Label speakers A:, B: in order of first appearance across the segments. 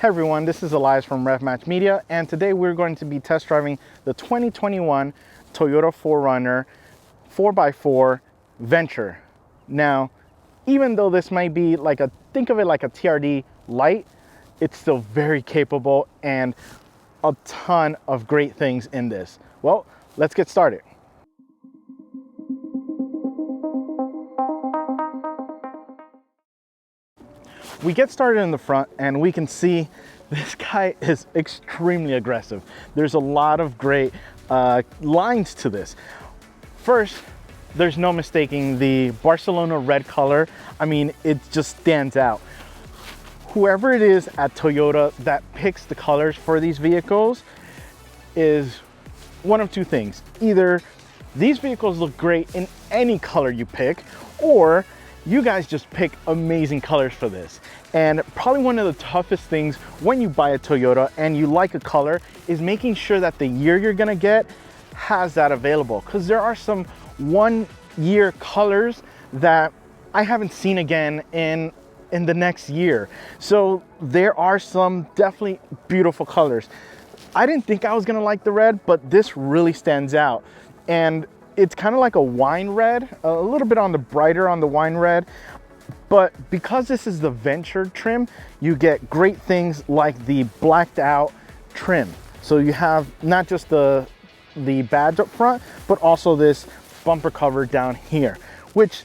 A: Hey everyone, this is Elias from RevMatch Media, and today we're going to be test driving the 2021 Toyota 4Runner 4x4 Venture. Now, even though this might be like think of it like a TRD Lite, it's still very capable and a ton of great things in this. Well, let's get started. We get started in the front and we can see this guy is extremely aggressive. There's a lot of great lines to this. First, there's no mistaking the Barcelona Red color. I mean, it just stands out. Whoever it is at Toyota that picks the colors for these vehicles is one of two things. Either these vehicles look great in any color you pick, or you guys just pick amazing colors for this. And probably one of the toughest things when you buy a Toyota and you like a color is making sure that the year you're gonna get has that available, because there are some 1 year colors that I haven't seen again in the next year. So there are some definitely beautiful colors. I didn't think I was gonna like the red, but this really stands out. And it's kind of like a wine red, a little bit on the brighter on the wine red, but because this is the Venture trim, you get great things like the blacked out trim. So you have not just the badge up front, but also this bumper cover down here, which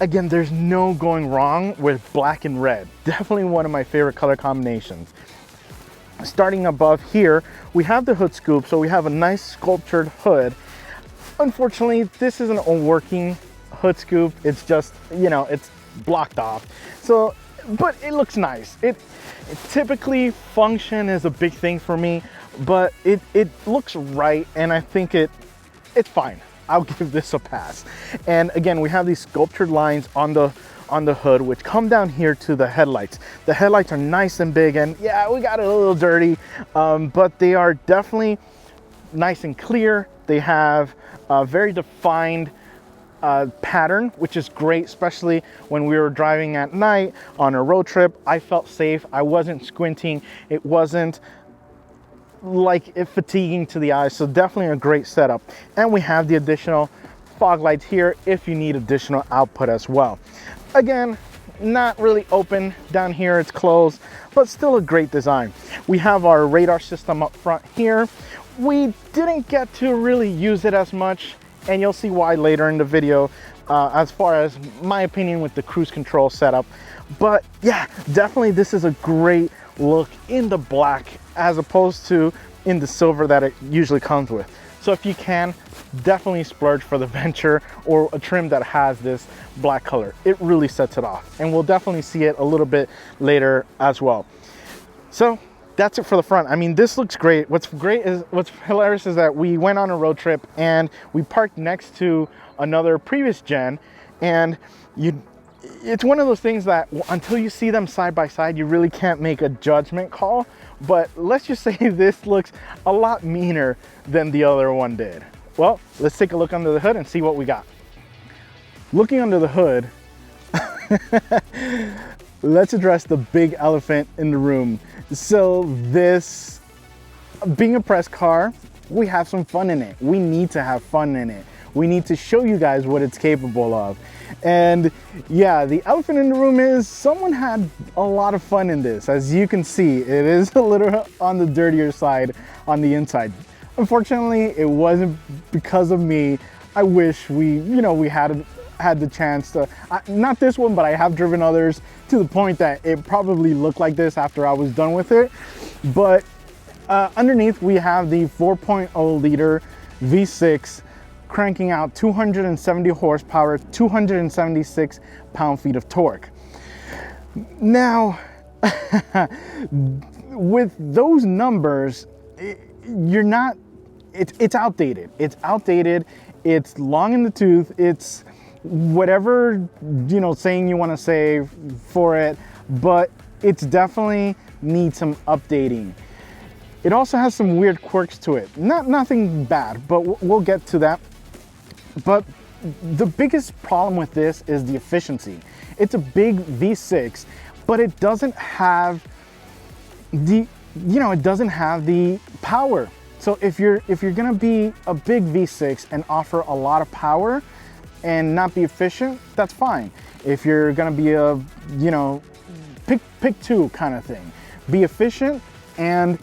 A: again, there's no going wrong with black and red. Definitely one of my favorite color combinations. Starting above here, we have the hood scoop, so we have a nice sculptured hood. Unfortunately, this isn't a working hood scoop. It's just, you know, it's blocked off. So, but it looks nice. It typically function is a big thing for me, but it looks right, and I think it's fine. I'll give this a pass. And again, we have these sculptured lines on the hood, which come down here to the headlights. The headlights are nice and big, and yeah, we got it a little dirty, but they are definitely nice and clear. They have a very defined pattern, which is great, especially when we were driving at night on a road trip. I felt safe. I wasn't squinting. It wasn't like it fatiguing to the eyes. So definitely a great setup. And we have the additional fog lights here if you need additional output as well. Again, not really open down here, it's closed, but still a great design. We have our radar system up front here. We didn't get to really use it as much, and you'll see why later in the video, as far as my opinion with the cruise control setup. But yeah, definitely this is a great look in the black as opposed to in the silver that it usually comes with. So if you can, definitely splurge for the Venture or a trim that has this black color. It really sets it off, and we'll definitely see it a little bit later as well. So that's it for the front. I mean, this looks great. What's hilarious is that we went on a road trip and we parked next to another previous gen, and it's one of those things that until you see them side by side, you really can't make a judgment call. But let's just say this looks a lot meaner than the other one did. Well, let's take a look under the hood and see what we got. Looking under the hood, let's address the big elephant in the room. So this, being a press car, we have some fun in it. We need to have fun in it. We need to show you guys what it's capable of. And yeah, the elephant in the room is someone had a lot of fun in this. As you can see, it is a little on the dirtier side on the inside. Unfortunately, it wasn't because of me. I wish we had the chance to, not this one, but I have driven others to the point that it probably looked like this after I was done with it. But underneath we have the 4.0 liter V6 cranking out 270 horsepower, 276 pound-feet of torque. Now, with those numbers, it's outdated. It's outdated. It's long in the tooth. It's whatever, saying you want to say for it, but it's definitely needs some updating. It also has some weird quirks to it. Nothing bad, but we'll get to that. But the biggest problem with this is the efficiency. It's a big V6, but it doesn't have it doesn't have the power. So if you're gonna be a big V6 and offer a lot of power and not be efficient, that's fine. If you're gonna be a, pick two kind of thing, be efficient and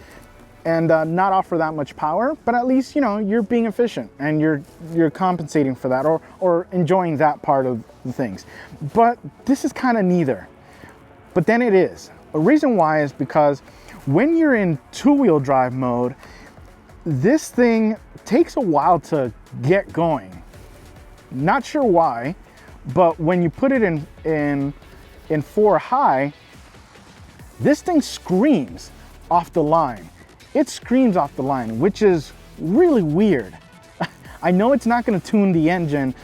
A: not offer that much power, but at least, you're being efficient and you're compensating for that or enjoying that part of the things. But this is kind of neither. But then it is. A reason why is because when you're in two-wheel drive mode, this thing takes a while to get going. Not sure why, but when you put it in 4 high, this thing screams off the line. It screams off the line, which is really weird. I know it's not going to tune the engine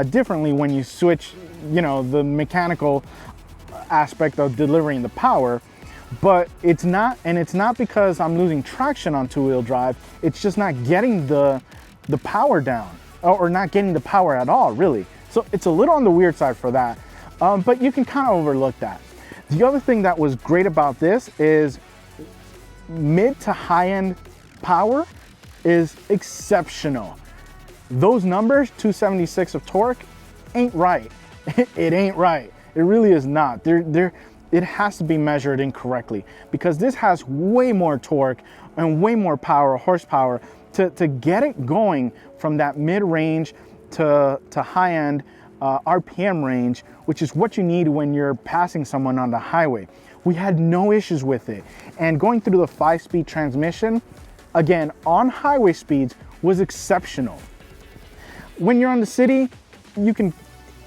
A: differently when you switch, the mechanical aspect of delivering the power, but it's not because I'm losing traction on two-wheel drive. It's just not getting the power down, or not getting the power at all, really. So it's a little on the weird side for that, but you can kind of overlook that. The other thing that was great about this is mid to high-end power is exceptional. Those numbers, 276 of torque, ain't right. It ain't right. It really is not. It has to be measured incorrectly, because this has way more torque and way more power, horsepower, to get it going from that mid-range to high-end RPM range, which is what you need when you're passing someone on the highway. We had no issues with it. And going through the 5-speed transmission, again, on highway speeds, was exceptional. When you're on the city,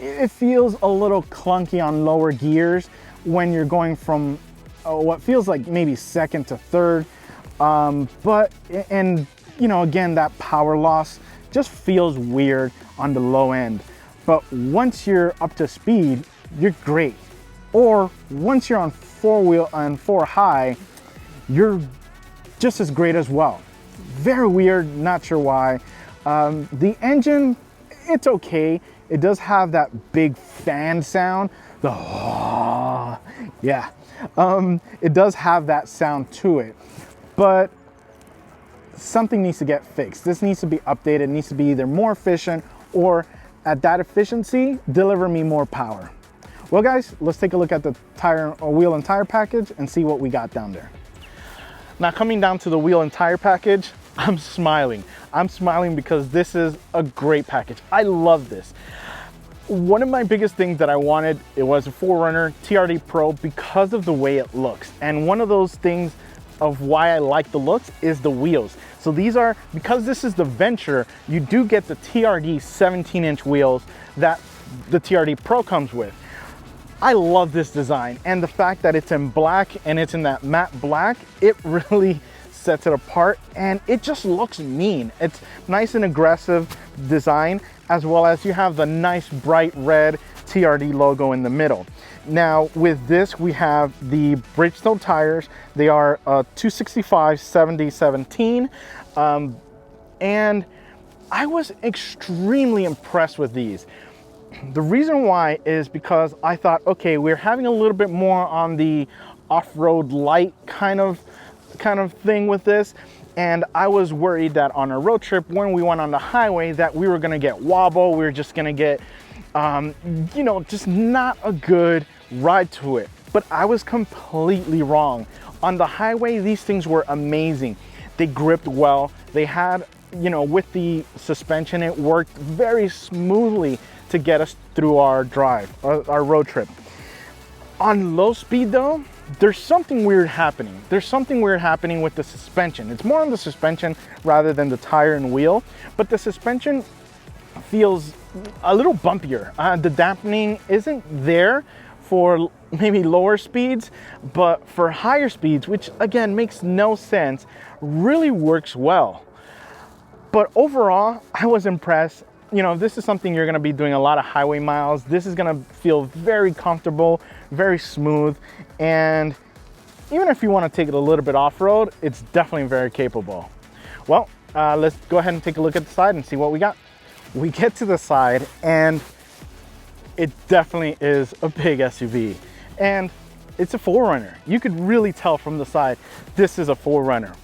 A: it feels a little clunky on lower gears when you're going from what feels like maybe second to third. Again, that power loss just feels weird on the low end. But once you're up to speed, you're great. Or once you're on 4-wheel and 4 high, you're just as great as well. Very weird, not sure why. The engine, it's okay. It does have that big fan sound. Yeah. It does have that sound to it, but something needs to get fixed. This needs to be updated. It needs to be either more efficient, or at that efficiency, deliver me more power. Well guys, let's take a look at the wheel and tire package and see what we got down there. Now, coming down to the wheel and tire package, I'm smiling. I'm smiling because this is a great package. I love this. One of my biggest things that I wanted, it was a 4Runner TRD Pro because of the way it looks. And one of those things of why I like the looks is the wheels. So these are, because this is the Venture, you do get the TRD 17-inch wheels that the TRD Pro comes with. I love this design, and the fact that it's in black and it's in that matte black, it really sets it apart, and it just looks mean. It's nice and aggressive design, as well as you have the nice bright red TRD logo in the middle. Now with this, we have the Bridgestone tires. They are 265 70/17, and I was extremely impressed with these. The reason why is because I thought, okay, we're having a little bit more on the off-road light kind of thing with this, and I was worried that on a road trip, when we went on the highway, that we were gonna get wobble, we were just gonna get just not a good ride to it. But I was completely wrong. On the highway, these things were amazing. They gripped well. They had, with the suspension, it worked very smoothly to get us through our drive, our road trip. On low speed though, there's something weird happening. There's something weird happening with the suspension. It's more on the suspension rather than the tire and wheel, but the suspension feels a little bumpier. The dampening isn't there for maybe lower speeds, but for higher speeds, which again makes no sense, really works well. But overall, I was impressed. This is something you're gonna be doing a lot of highway miles. This is gonna feel very comfortable, very smooth, and even if you wanna take it a little bit off-road, it's definitely very capable. Well, let's go ahead and take a look at the side and see what we got. We get to the side, and it definitely is a big SUV. And it's a 4Runner. You could really tell from the side, this is a 4Runner.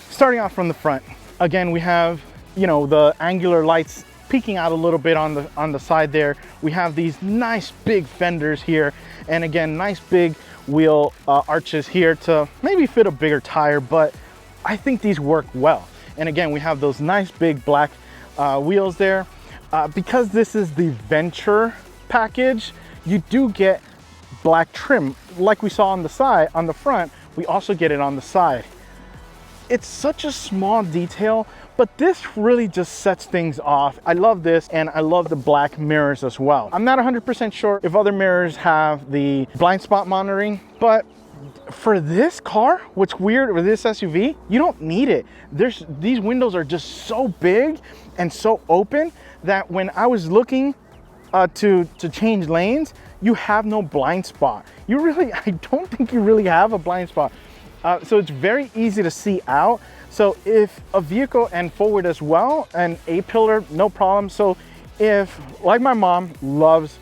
A: Starting off from the front, again, we have, you know, the angular lights peeking out a little bit on the side there. We have these nice big fenders here, and again, nice big wheel arches here to maybe fit a bigger tire, but I think these work well. And again, we have those nice big black wheels there. Because this is the Venture package, you do get black trim like we saw on the side. On the front, we also get it on the side. It's such a small detail, but this really just sets things off. I love this, and I love the black mirrors as well. I'm not 100% sure if other mirrors have the blind spot monitoring, but for this car, what's weird with this SUV, you don't need it. These windows are just so big and so open that when I was looking to change lanes, you have no blind spot. I don't think you really have a blind spot. So it's very easy to see out. So if a vehicle and forward as well, and A-pillar, no problem. So if, like my mom loves,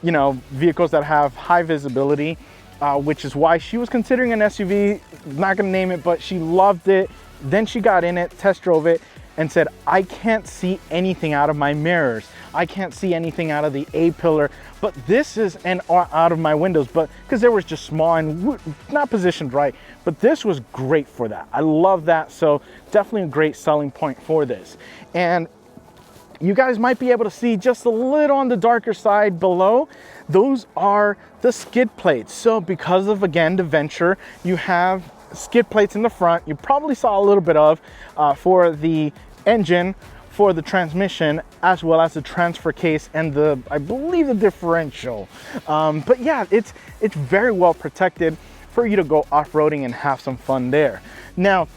A: you know, vehicles that have high visibility, which is why she was considering an SUV, not gonna name it, but she loved it. Then she got in it, test drove it, and said, I can't see anything out of my mirrors. I can't see anything out of the A-pillar, but this is, and out of my windows, but because they were just small and not positioned right, but this was great for that. I love that, so definitely a great selling point for this. And you guys might be able to see just a little on the darker side below. Those are the skid plates. So because of, again, the Venture, you have skid plates in the front. You probably saw a little bit of for the engine, for the transmission, as well as the transfer case and I believe the differential. But yeah, it's very well protected for you to go off-roading and have some fun there. Now,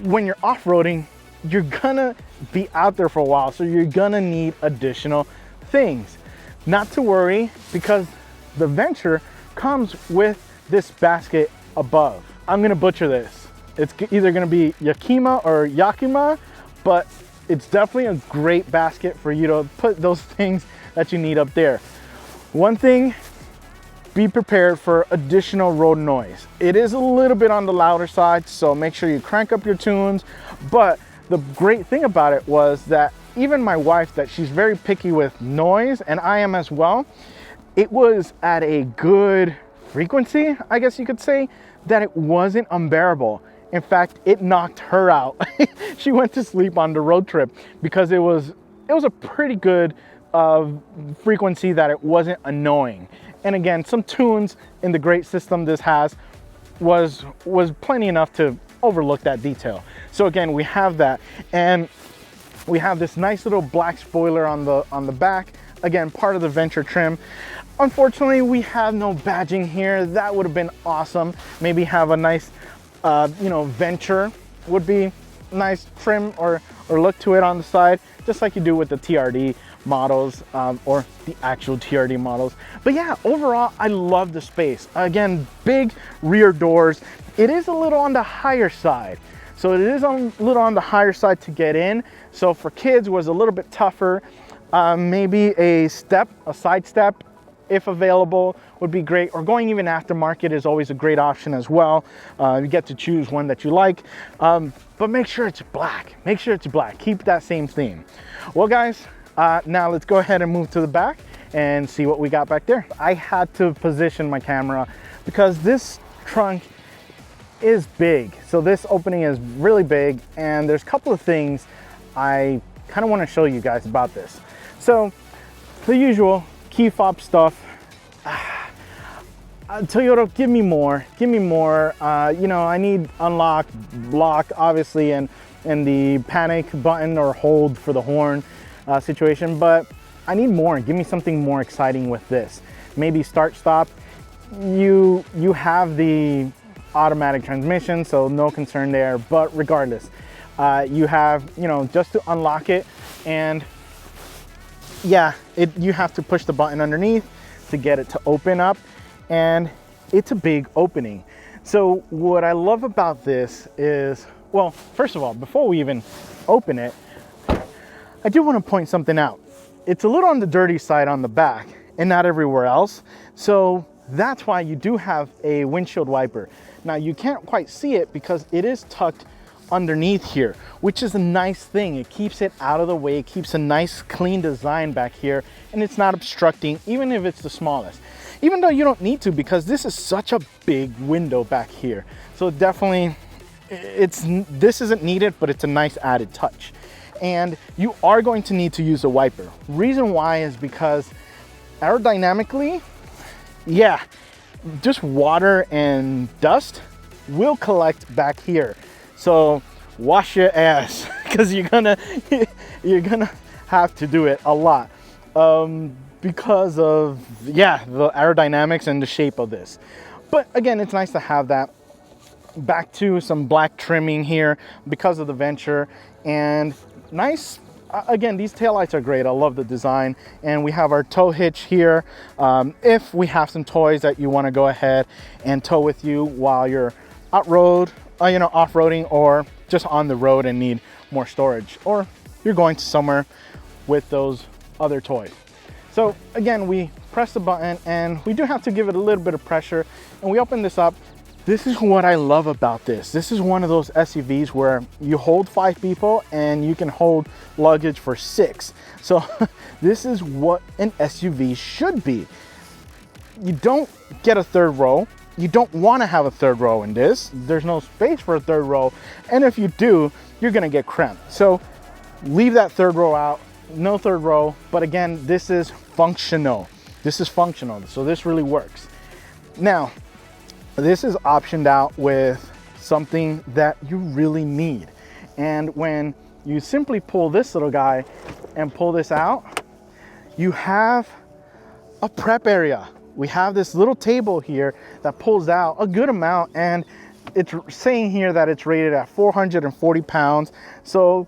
A: when you're off-roading, you're gonna be out there for a while, so you're gonna need additional things. Not to worry, because the Venture comes with this basket above. I'm gonna butcher this. It's either gonna be Yakima or Yakima, but it's definitely a great basket for you to put those things that you need up there. One thing, be prepared for additional road noise. It is a little bit on the louder side, so make sure you crank up your tunes. But the great thing about it was that even my wife, that she's very picky with noise, and I am as well, it was at a good frequency, I guess you could say, that it wasn't unbearable. In fact, it knocked her out. She went to sleep on the road trip because it was a pretty good frequency that it wasn't annoying. And again, some tunes in the great system this has was plenty enough to overlook that detail. So again, we have that, and we have this nice little black spoiler on the back. Again, part of the Venture trim. Unfortunately, we have no badging here. That would have been awesome. Maybe have a nice, you know, Venture would be nice trim or look to it on the side, just like you do with the TRD models or the actual TRD models. But yeah, overall, I love the space. Again, big rear doors. It is a little on the higher side. So it is a little on the higher side to get in. So for kids, was a little bit tougher. Maybe a side step, if available, would be great. Or going even aftermarket is always a great option as well. You get to choose one that you like, but make sure it's black. Make sure it's black. Keep that same theme. Well, guys, now let's go ahead and move to the back and see what we got back there. I had to position my camera because this trunk is big. So this opening is really big, and there's a couple of things I kind of want to show you guys about this. So the usual key fob stuff. Toyota, give me more. You know, I need unlock, lock, obviously, and the panic button or hold for the horn situation, but I need more. Give me something more exciting with this. Maybe start, stop. You have the automatic transmission, so no concern there, but regardless, you have, you know, just to unlock it, and yeah, you have to push the button underneath to get it to open up, and it's a big opening. So what I love about this is, well, first of all, before we even open it, I do want to point something out. It's a little on the dirty side on the back and not everywhere else. So That's why you do have a windshield wiper. Now you can't quite see it because it is tucked underneath here, which is a nice thing. It keeps it out of the way, it keeps a nice clean design back here, and it's not obstructing, even if it's the smallest. Even though you don't need to, because this is such a big window back here. So definitely, this isn't needed, but it's a nice added touch. And you are going to need to use a wiper. Reason why is because aerodynamically, yeah, just water and dust will collect back here. So wash your ass, because you're gonna have to do it a lot because of, yeah, the aerodynamics and the shape of this. But again, it's nice to have that. Back to some black trimming here because of the venture, and nice. Again, these taillights are great. I love the design. And we have our tow hitch here. If we have some toys that you want to go ahead and tow with you while you're off-roading, or just on the road and need more storage, or you're going to somewhere with those other toys. So again, we press the button and we do have to give it a little bit of pressure, and we open this up. This is what I love about this. This is one of those SUVs where you hold 5 people and you can hold luggage for 6. So this is what an SUV should be. You don't get a third row. You don't want to have a third row in this. There's no space for a third row. And if you do, you're going to get cramped. So leave that third row out. No third row. But again, this is functional. This is functional. So this really works. Now, this is optioned out with something that you really need. And when you simply pull this little guy and pull this out, you have a prep area. We have this little table here that pulls out a good amount, and it's saying here that it's rated at 440 pounds. So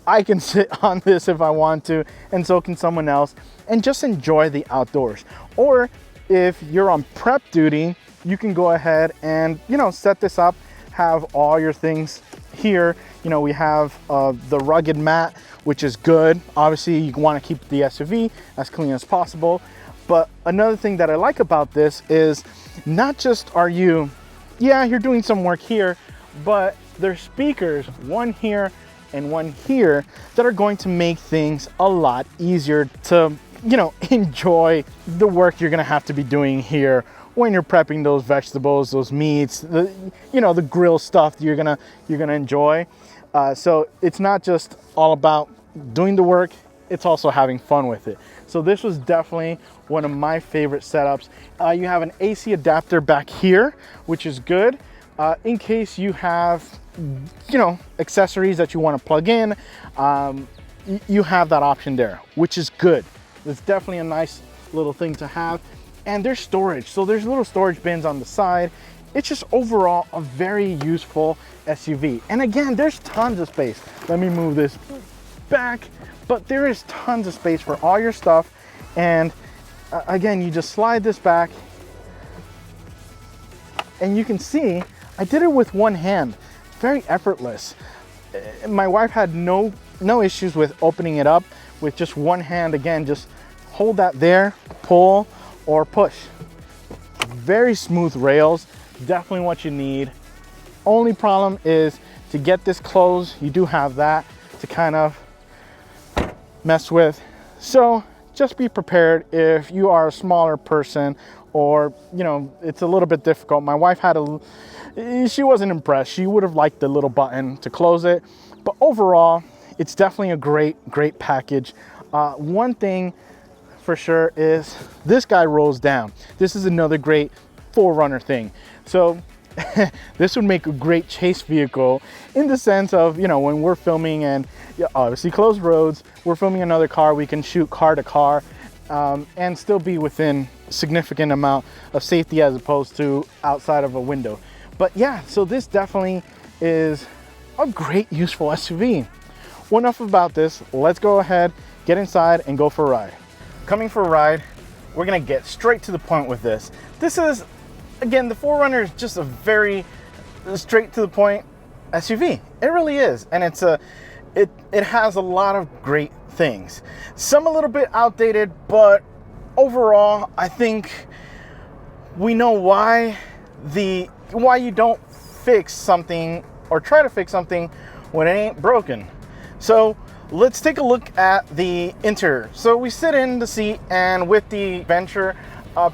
A: I can sit on this if I want to, and so can someone else, and just enjoy the outdoors. Or if you're on prep duty, you can go ahead and, set this up, have all your things here. We have the rugged mat, which is good. Obviously, you want to keep the SUV as clean as possible. But another thing that I like about this is not just you're doing some work here, but there's speakers, one here and one here, that are going to make things a lot easier to, enjoy the work you're going to have to be doing here when you're prepping those vegetables, those meats, the grill stuff that you're gonna enjoy. So it's not just all about doing the work, it's also having fun with it. So this was definitely one of my favorite setups. You have an AC adapter back here, which is good. In case you have, accessories that you want to plug in, you have that option there, which is good. It's definitely a nice little thing to have. And there's storage. So there's little storage bins on the side. It's just overall a very useful SUV. And again, there's tons of space. Let me move this back, but there is tons of space for all your stuff. And again, you just slide this back, and you can see I did it with one hand. Very effortless. My wife had no issues with opening it up with just one hand. Again, just hold that there, pull, or push. Very smooth rails, definitely what you need. Only problem is to get this closed, you do have that to kind of mess with. So just be prepared if you are a smaller person, or it's a little bit difficult. My wife she wasn't impressed. She would have liked the little button to close it, but overall it's definitely a great package. One thing for sure is this guy rolls down. This is another great 4Runner thing. So this would make a great chase vehicle in the sense of, when we're filming and obviously closed roads, we're filming another car, we can shoot car to car and still be within a significant amount of safety as opposed to outside of a window. But yeah, so this definitely is a great useful SUV. Well, enough about this. Let's go ahead, get inside and go for a ride. Coming for a ride, we're gonna get straight to the point with this. This is, again, the 4Runner is just a very straight to the point SUV. It really is, and it has a lot of great things. Some a little bit outdated, but overall, I think we know why you don't fix something or try to fix something when it ain't broken. So let's take a look at the interior. So we sit in the seat, and with the Venture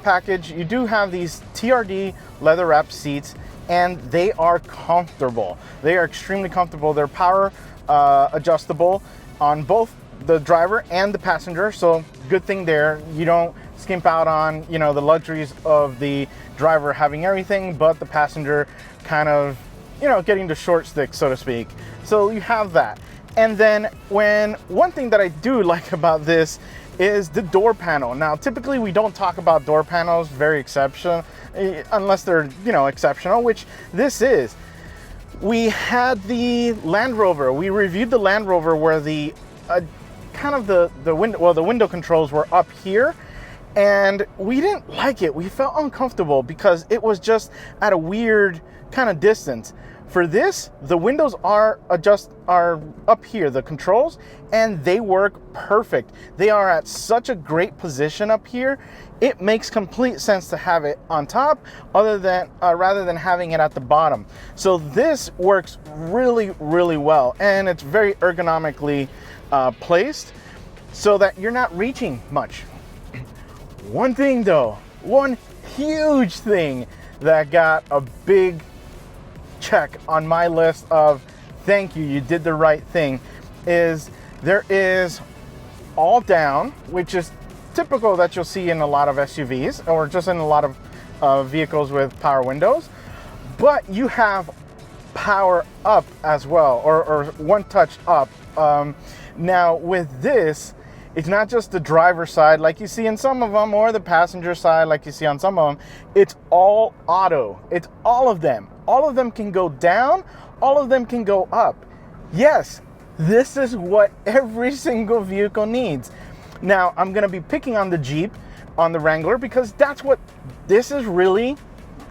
A: package, you do have these TRD leather wrapped seats, and they are comfortable. They are extremely comfortable. They're power adjustable on both the driver and the passenger, so good thing there. You don't skimp out on, you know, the luxuries of the driver having everything, but the passenger kind of, you know, getting the short stick, so to speak. So you have that. And then one thing that I do like about this is the door panel. Now, typically we don't talk about door panels, very exceptional, unless they're, you know, exceptional, which this is. We had the Land Rover. We reviewed the Land Rover where the kind of the window, well, the window controls were up here, and we didn't like it. We felt uncomfortable because it was just at a weird kind of distance. For this, the windows are up here, the controls, and they work perfect. They are at such a great position up here. It makes complete sense to have it on top rather than having it at the bottom. So this works really, really well, and it's very ergonomically placed so that you're not reaching much. One thing though, one huge thing that got a big check on my list of thank you, you did the right thing, is there is all down, which is typical that you'll see in a lot of SUVs or just in a lot of vehicles with power windows, but you have power up as well, or one touch up. Now with this, it's not just the driver's side like you see in some of them, or the passenger side like you see on some of them. It's all auto. It's all of them. All of them can go down. All of them can go up. Yes, this is what every single vehicle needs. Now, I'm going to be picking on the Jeep, on the Wrangler, because that's what this is really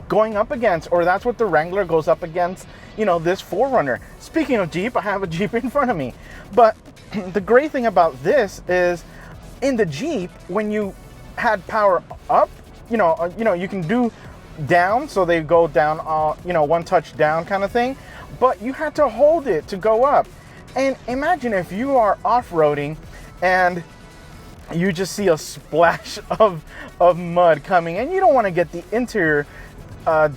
A: going up against, or that's what the Wrangler goes up against, you know, this 4Runner. Speaking of Jeep, I have a Jeep in front of me. But the great thing about this is in the Jeep, when you had power up, you know, you can do down, so they go down, you know, one touch down kind of thing, but you had to hold it to go up. And imagine if you are off-roading and you just see a splash of mud coming, and you don't want to get the interior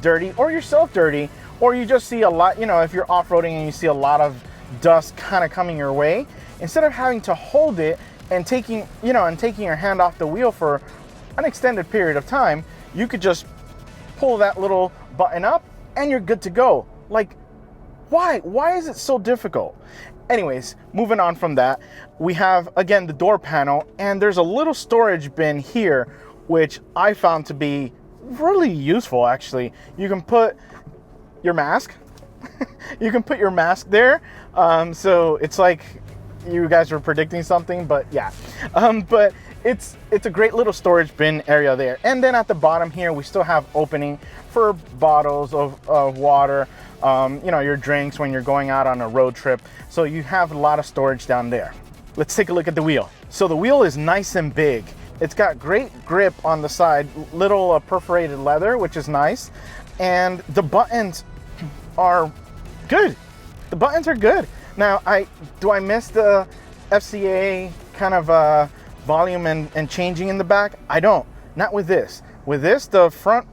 A: dirty or yourself dirty, or you just see a lot, you know, if you're off-roading and you see a lot of dust kind of coming your way, instead of having to hold it and taking your hand off the wheel for an extended period of time, you could just pull that little button up and you're good to go. Like, why is it so difficult? Anyways, moving on from that, we have again the door panel, and there's a little storage bin here, which I found to be really useful actually. You can put your mask you can put your mask there, so it's like you guys were predicting something, but yeah. But it's a great little storage bin area there. And then at the bottom here, we still have opening for bottles of water, you know, your drinks when you're going out on a road trip. So you have a lot of storage down there. Let's take a look at the wheel. So the wheel is nice and big. It's got great grip on the side, little perforated leather, which is nice. And the buttons are good. The buttons are good. Now, do I miss the FCA kind of volume and changing in the back? I don't. Not with this. With this, the front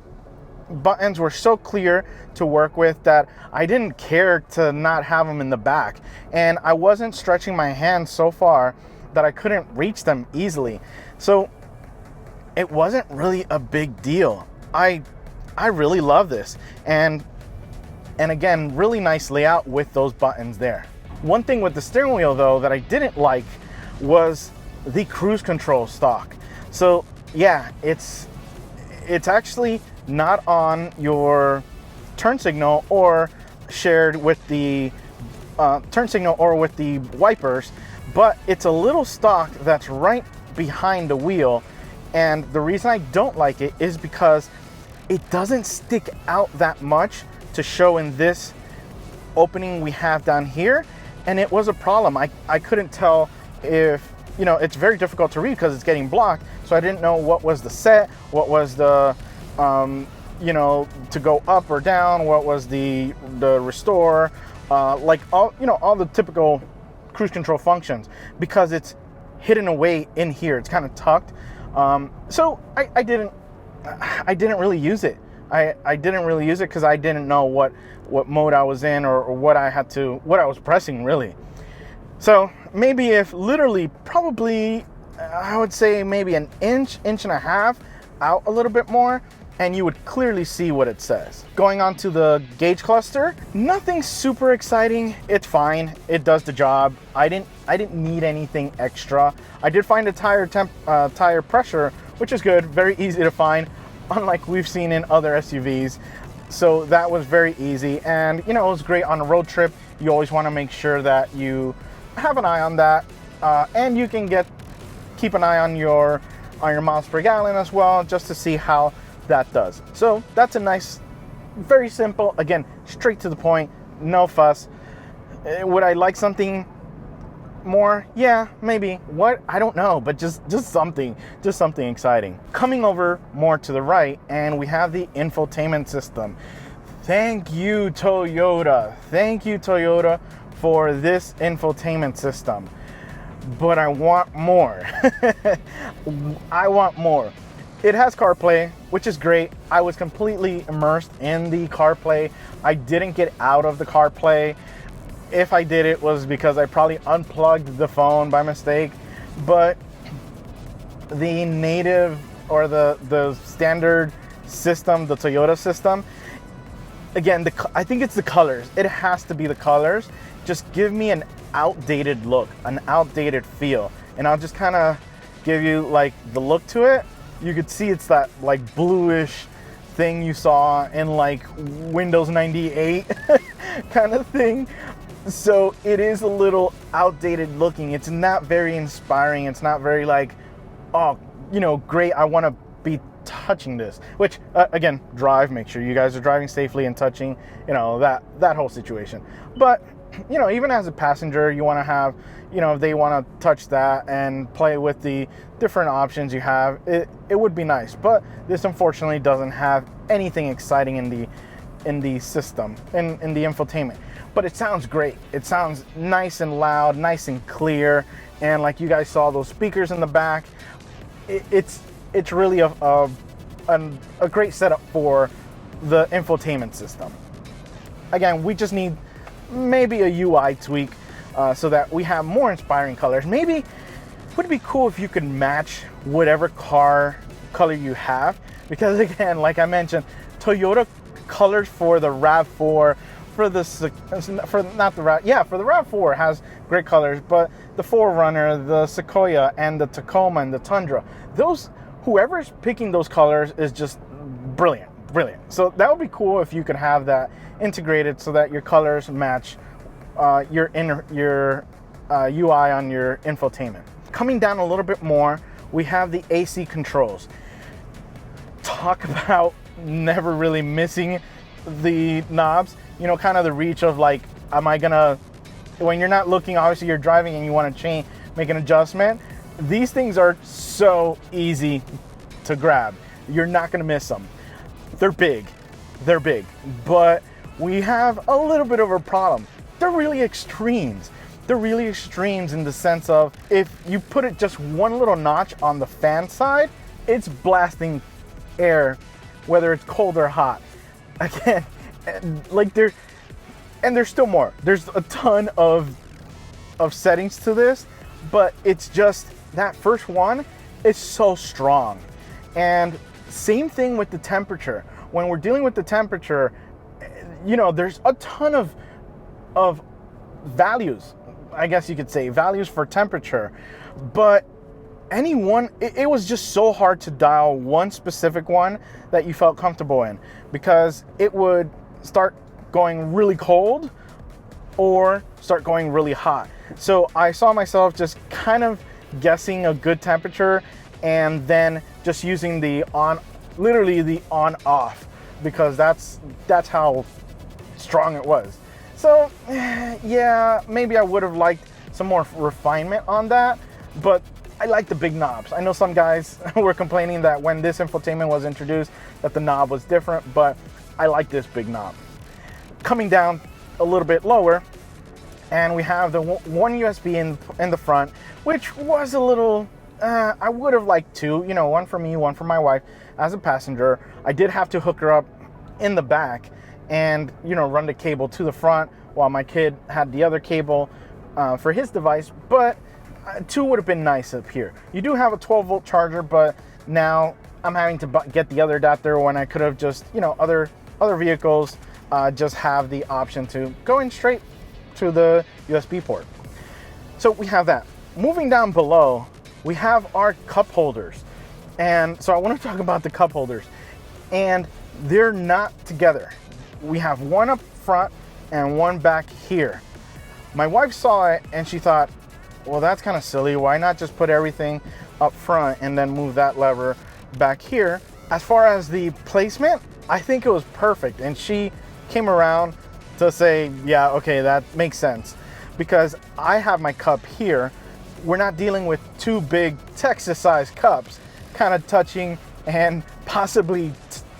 A: buttons were so clear to work with that I didn't care to not have them in the back. And I wasn't stretching my hand so far that I couldn't reach them easily. So it wasn't really a big deal. I really love this. And again, really nice layout with those buttons there. One thing with the steering wheel though that I didn't like was the cruise control stalk. So yeah, it's actually not on your turn signal or shared with the turn signal or with the wipers, but it's a little stalk that's right behind the wheel. And the reason I don't like it is because it doesn't stick out that much to show in this opening we have down here. And it was a problem. I couldn't tell if, you know, it's very difficult to read because it's getting blocked. So I didn't know what was the set, what was the you know, to go up or down, what was the restore, like all, you know, all the typical cruise control functions, because it's hidden away in here. It's kind of tucked. So I didn't really use it. I didn't really use it because I didn't know what mode I was in, or what I was pressing really. So maybe if literally, probably, I would say maybe an inch and a half out a little bit more, and you would clearly see what it says. Going on to the gauge cluster, nothing super exciting. It's fine. It does the job. I didn't need anything extra. I did find a tire pressure, which is good. Very easy to find, unlike we've seen in other SUVs. So that was very easy, and you know, it was great on a road trip. You always want to make sure that you have an eye on that, and you can keep an eye on your miles per gallon as well, just to see how that does. So that's a nice, very simple, again, straight to the point, no fuss. Would I like something more? Yeah, maybe. What? I don't know, but just something exciting. Coming over more to the right, and we have the infotainment system. Thank you, Toyota. Thank you, Toyota, for this infotainment system. But I want more. I want more. It has CarPlay, which is great. I was completely immersed in the CarPlay. I didn't get out of the CarPlay. If I did, it was because I probably unplugged the phone by mistake. But the native, or the standard system, the Toyota system, again, I think it's the colors. It has to be the colors. Just give me an outdated look, an outdated feel. And I'll just kind of give you like the look to it. You could see it's that like bluish thing you saw in like Windows 98 kind of thing. So it is a little outdated looking. It's not very inspiring. It's not very like, oh, you know, great, I want to be touching this. Which, again, make sure you guys are driving safely and touching, you know, that whole situation. But, you know, even as a passenger, you want to have, you know, if they want to touch that and play with the different options you have, it would be nice. But this unfortunately doesn't have anything exciting in the system, in the infotainment. But it sounds great. It sounds nice and loud, nice and clear. And like you guys saw those speakers in the back, it's really a great setup for the infotainment system. Again, we just need maybe a UI tweak so that we have more inspiring colors. Maybe would it be cool if you could match whatever car color you have, because again, like I mentioned, Toyota colors for the RAV4, for the RAV4 has great colors, but the 4Runner, the Sequoia, and the Tacoma and the Tundra, whoever's picking those colors is just brilliant. So that would be cool if you could have that integrated so that your colors match your UI on your infotainment. Coming down a little bit more, we have the AC controls. Talk about never really missing the knobs. You know, kind of the reach of like, am I gonna, when you're not looking, obviously you're driving and you want to make an adjustment. These things are so easy to grab. You're not gonna miss them. They're big, but we have a little bit of a problem. They're really extremes. They're really extremes in the sense of, if you put it just one little notch on the fan side, it's blasting air, whether it's cold or hot. Again, like there's still more. There's a ton of settings to this, but it's just that first one is so strong. And same thing with the temperature. When we're dealing with the temperature, you know, there's a ton of values, I guess you could say, values for temperature, but it was just so hard to dial one specific one that you felt comfortable in, because it would start going really cold or start going really hot. So I saw myself just kind of guessing a good temperature and then just using literally the on off, because that's how strong it was. So yeah, maybe I would have liked some more refinement on that, but I like the big knobs. I know some guys were complaining that when this infotainment was introduced, that the knob was different, but I like this big knob. Coming down a little bit lower, and we have the one USB in the front, which was a little, I would have liked two, you know, one for me, one for my wife as a passenger. I did have to hook her up in the back and, you know, run the cable to the front while my kid had the other cable for his device, but two would have been nice up here. You do have a 12-volt charger, but now I'm having to get the other adapter when I could have just, you know, other vehicles just have the option to go in straight to the USB port. So we have that. Moving down below, we have our cup holders. And so I want to talk about the cup holders. And they're not together. We have one up front and one back here. My wife saw it and she thought, well, that's kind of silly. Why not just put everything up front and then move that lever back here? As far as the placement, I think it was perfect. And she came around to say, yeah, okay, that makes sense. Because I have my cup here. We're not dealing with two big Texas-sized cups kind of touching and possibly,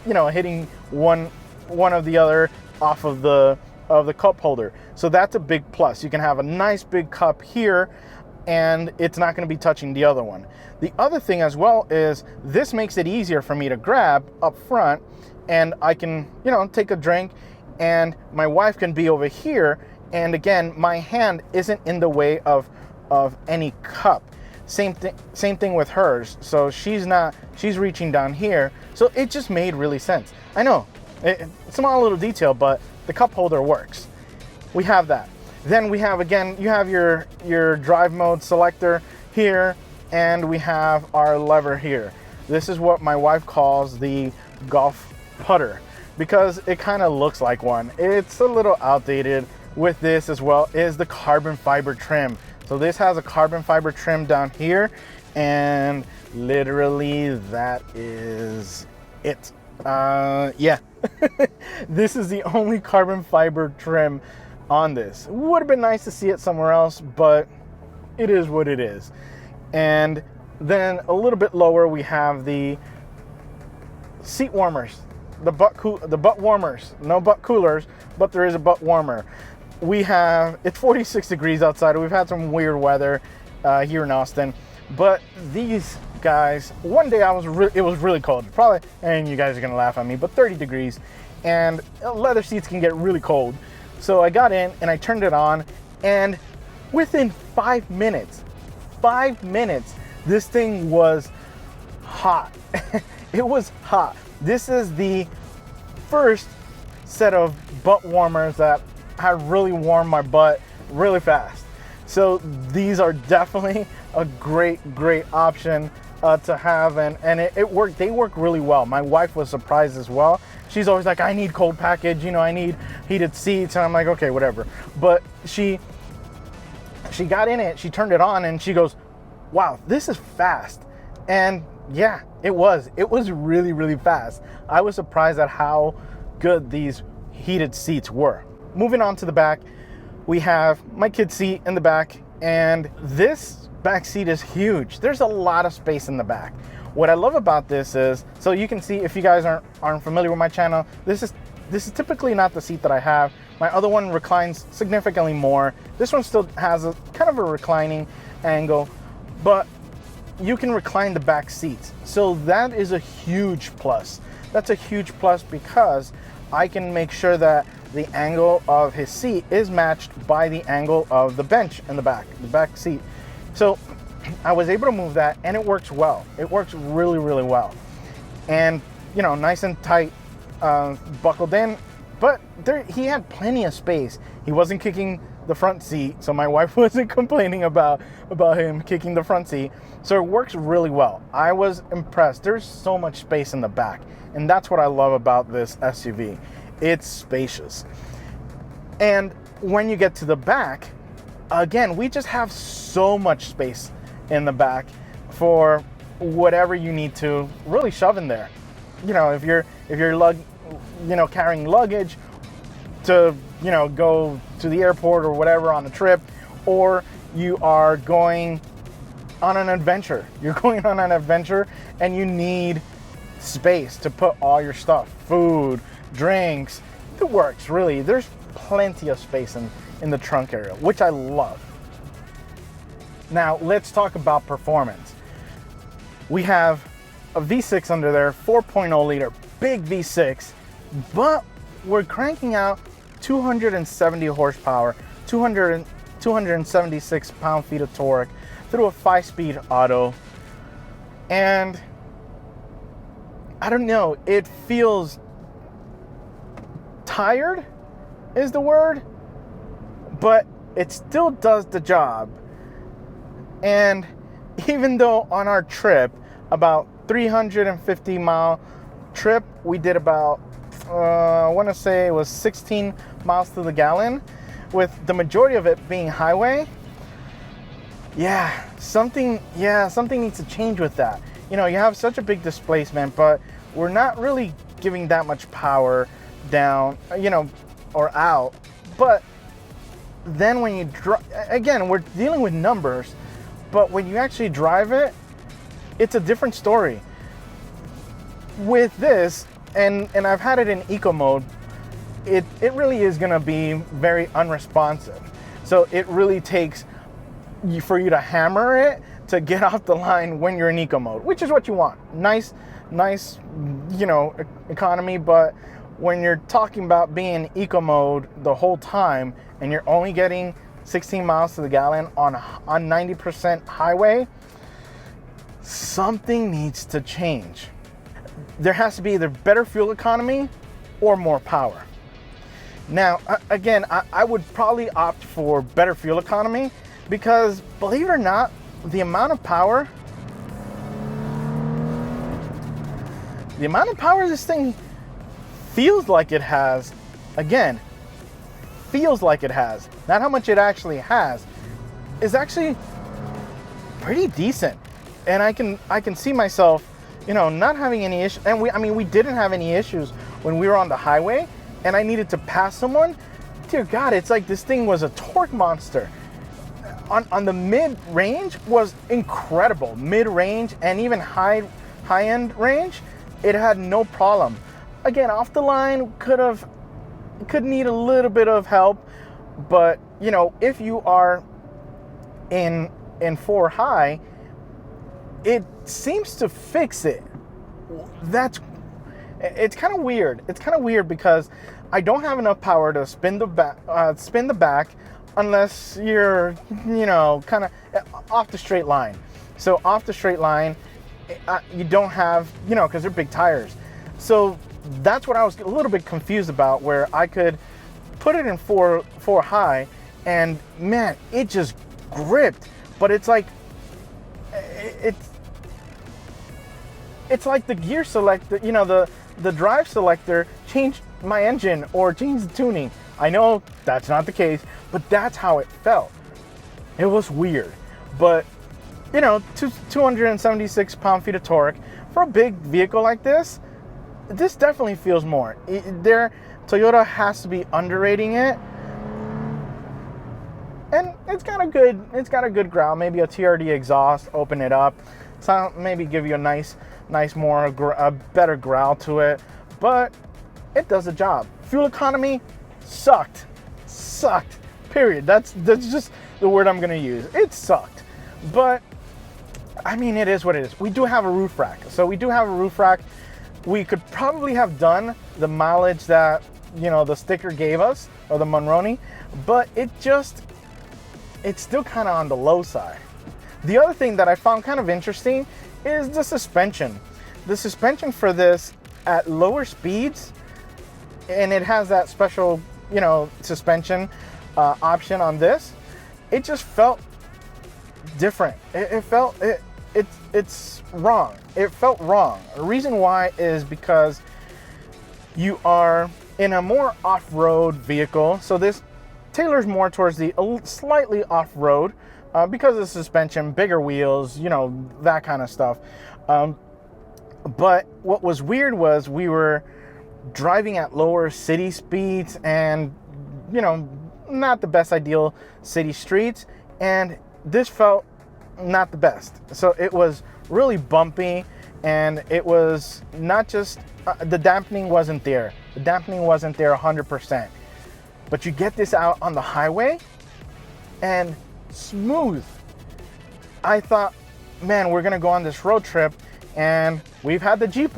A: you know, hitting one of the other off of the cup holder. So that's a big plus. You can have a nice big cup here and it's not going to be touching the other one. The other thing as well is this makes it easier for me to grab up front, and I can, you know, take a drink and my wife can be over here, and again, my hand isn't in the way of any cup. Same thing with hers. So she's reaching down here. So it just made really sense. I know, it's a small little detail, but the cup holder works. We have that. Then we have, again, you have your drive mode selector here, and we have our lever here. This is what my wife calls the golf putter, because it kind of looks like one. It's a little outdated. With this as well is the carbon fiber trim. So this has a carbon fiber trim down here, and literally that is it. Yeah. This is the only carbon fiber trim on this. Would have been nice to see it somewhere else, but it is what it is. And then a little bit lower we have the seat warmers, the butt warmers. No butt coolers, but there is a butt warmer. We have, it's 46 degrees outside. We've had some weird weather here in Austin, but these guys, one day it was really cold, probably, and you guys are gonna laugh at me, but 30 degrees, and leather seats can get really cold. So I got in and I turned it on, and within 5 minutes, this thing was hot. It was hot. This is the first set of butt warmers that had really warmed my butt really fast. So these are definitely a great option to have, and it worked. They work really well. My wife was surprised as well. She's always like, I need cold package, you know, I need heated seats, and I'm like, okay, whatever. But she got in it, she turned it on, and she goes, wow, this is fast. And yeah, it was really fast. I was surprised at how good these heated seats were. Moving on to the back, we have my kid's seat in the back, and this back seat is huge. There's a lot of space in the back. What I love about this is, so you can see, if you guys aren't familiar with my channel, this is typically not the seat that I have. My other one reclines significantly more. This one still has a kind of a reclining angle, but you can recline the back seats. So that is a huge plus. That's a huge plus because I can make sure that the angle of his seat is matched by the angle of the bench in the back seat. So I was able to move that, and it works well. It works really well. And, you know, nice and tight, buckled in, but he had plenty of space. He wasn't kicking the front seat, so my wife wasn't complaining about him kicking the front seat. So it works really well. I was impressed. There's so much space in the back, and that's what I love about this SUV. It's spacious. And when you get to the back, again, we just have so much space in the back for whatever you need to really shove in there. You know, if you're carrying luggage to, you know, go to the airport or whatever on a trip, or you are going on an adventure. You're going on an adventure and you need space to put all your stuff, food, drinks, the works, really. There's plenty of space in the trunk area, which I love. Now, let's talk about performance. We have a V6 under there, 4.0 liter, big V6, but we're cranking out 270 horsepower, 276 pound-feet of torque through a 5-speed auto. And I don't know, it feels tired is the word, but it still does the job. And even though on our trip, about 350 mile trip, we did about, I want to say it was 16 miles to the gallon, with the majority of it being highway. Something needs to change with that. You know, you have such a big displacement, but we're not really giving that much power down, you know, or out. But then when you again, we're dealing with numbers, but when you actually drive it, it's a different story. With this, and I've had it in eco mode, it really is gonna be very unresponsive. So it really takes for you to hammer it to get off the line when you're in eco mode, which is what you want. Nice, you know, economy. But when you're talking about being in eco mode the whole time and you're only getting 16 miles to the gallon on 90% highway, something needs to change. There has to be either better fuel economy or more power. Now, again, I would probably opt for better fuel economy, because believe it or not, the amount of power this thing feels like it has, again, feels like it has, not how much it actually has, is actually pretty decent. And I can see myself, you know, not having any issues. And we didn't have any issues when we were on the highway and I needed to pass someone. Dear God, it's like this thing was a torque monster. On the mid-range was incredible. Mid-range and even high-end range, it had no problem. Again, off the line could need a little bit of help, but you know, if you are in 4 high, it seems to fix it. It's kind of weird. It's kind of weird because I don't have enough power to spin the back unless you're, you know, kind of off the straight line. So off the straight line, you don't have, you know, because they're big tires. So that's what I was a little bit confused about, where I could put it in 4 high and man, it just gripped. But it's like, it's like the gear selector, you know, the drive selector changed my engine or changed the tuning. I know that's not the case, but that's how it felt. It was weird. But, you know, 276 pound-feet of torque for a big vehicle like this definitely feels more. Toyota has to be underrating it. And it's got a good growl, maybe a TRD exhaust, open it up. So maybe give you a nice more, a better growl to it, but it does the job. Fuel economy sucked, period. That's just the word I'm gonna use. It sucked, but I mean, it is what it is. We do have a roof rack, so we do have a roof rack. We could probably have done the mileage that, you know, the sticker gave us, or the Monroney, but it's still kind of on the low side. The other thing that I found kind of interesting is the suspension. The suspension for this at lower speeds, and it has that special, you know, suspension option on this. It just felt different. It's wrong. It felt wrong. The reason why is because you are in a more off-road vehicle. So this tailors more towards the slightly off-road because of the suspension, bigger wheels, you know, that kind of stuff. But what was weird was we were driving at lower city speeds and, you know, not the best ideal city streets, and this felt not the best. So it was really bumpy, and it was not just, the dampening wasn't there. The dampening wasn't there 100%. But you get this out on the highway and smooth. I thought, man, we're gonna go on this road trip, and we've had the Jeep,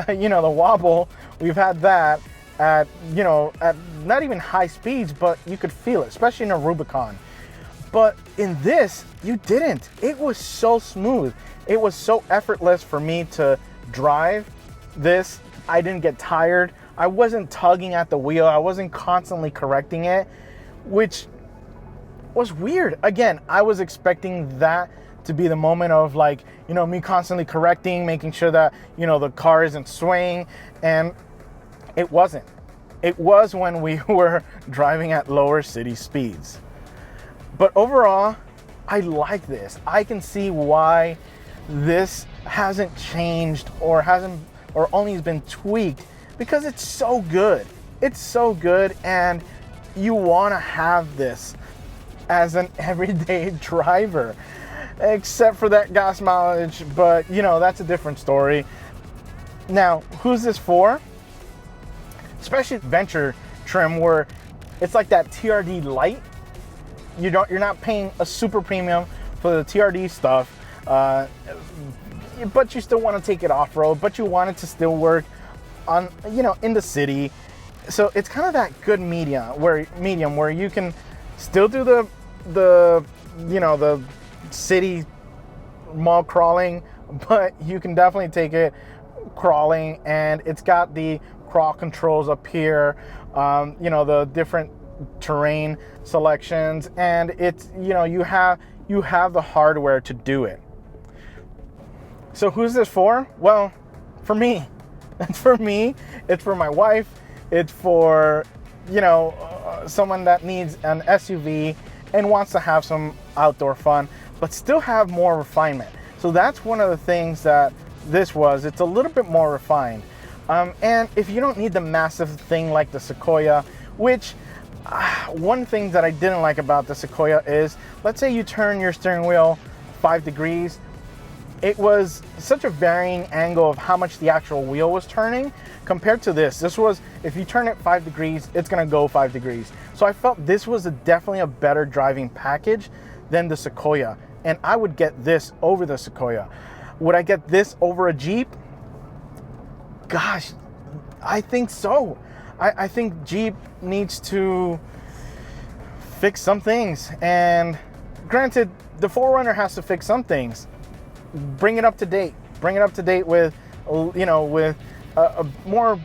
A: you know, the wobble, we've had that at, you know, at not even high speeds, but you could feel it, especially in a Rubicon. But in this, you didn't. It was so smooth. It was so effortless for me to drive this. I didn't get tired. I wasn't tugging at the wheel. I wasn't constantly correcting it, which was weird. Again, I was expecting that to be the moment of, like, you know, me constantly correcting, making sure that, you know, the car isn't swaying, and it wasn't. It was when we were driving at lower city speeds. But overall, I like this. I can see why this hasn't changed or only has been tweaked, because it's so good. It's so good, and you want to have this as an everyday driver, except for that gas mileage, but you know, that's a different story. Now, who's this for? Especially adventure trim, where it's like that TRD Lite. You're not paying a super premium for the TRD stuff, but you still want to take it off-road, but you want it to still work on, you know, in the city. So it's kind of that good medium where you can still do the you know, the city mall crawling, but you can definitely take it crawling, and it's got the crawl controls up here, you know, the different terrain selections, and it's, you know, you have the hardware to do it. So who's this for? Well, for me. It's for me. It's for my wife. It's for, you know, someone that needs an SUV and wants to have some outdoor fun, but still have more refinement. So that's one of the things that this was. It's a little bit more refined. And if you don't need the massive thing like the Sequoia, which one thing that I didn't like about the Sequoia is, let's say you turn your steering wheel 5 degrees, it was such a varying angle of how much the actual wheel was turning compared to this. This was, if you turn it 5 degrees, it's gonna go 5 degrees. So I felt this was definitely a better driving package than the Sequoia, and I would get this over the Sequoia. Would I get this over a Jeep? Gosh, I think so. I think Jeep needs to fix some things, and granted, the 4Runner has to fix some things. Bring it up to date. Bring it up to date with, you know, with a more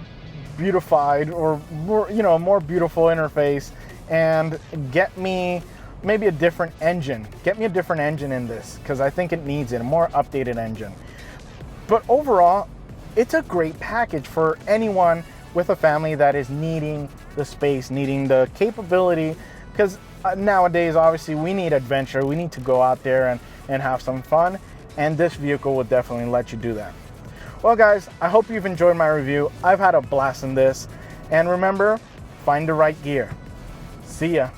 A: beautified, or more, you know, a more beautiful interface, and get me maybe a different engine. Get me a different engine in this, because I think it needs it, a more updated engine. But overall, it's a great package for anyone with a family that is needing the space, needing the capability, because nowadays, obviously, we need adventure. We need to go out there and have some fun, and this vehicle will definitely let you do that. Well, guys, I hope you've enjoyed my review. I've had a blast in this, and remember, find the right gear. See ya.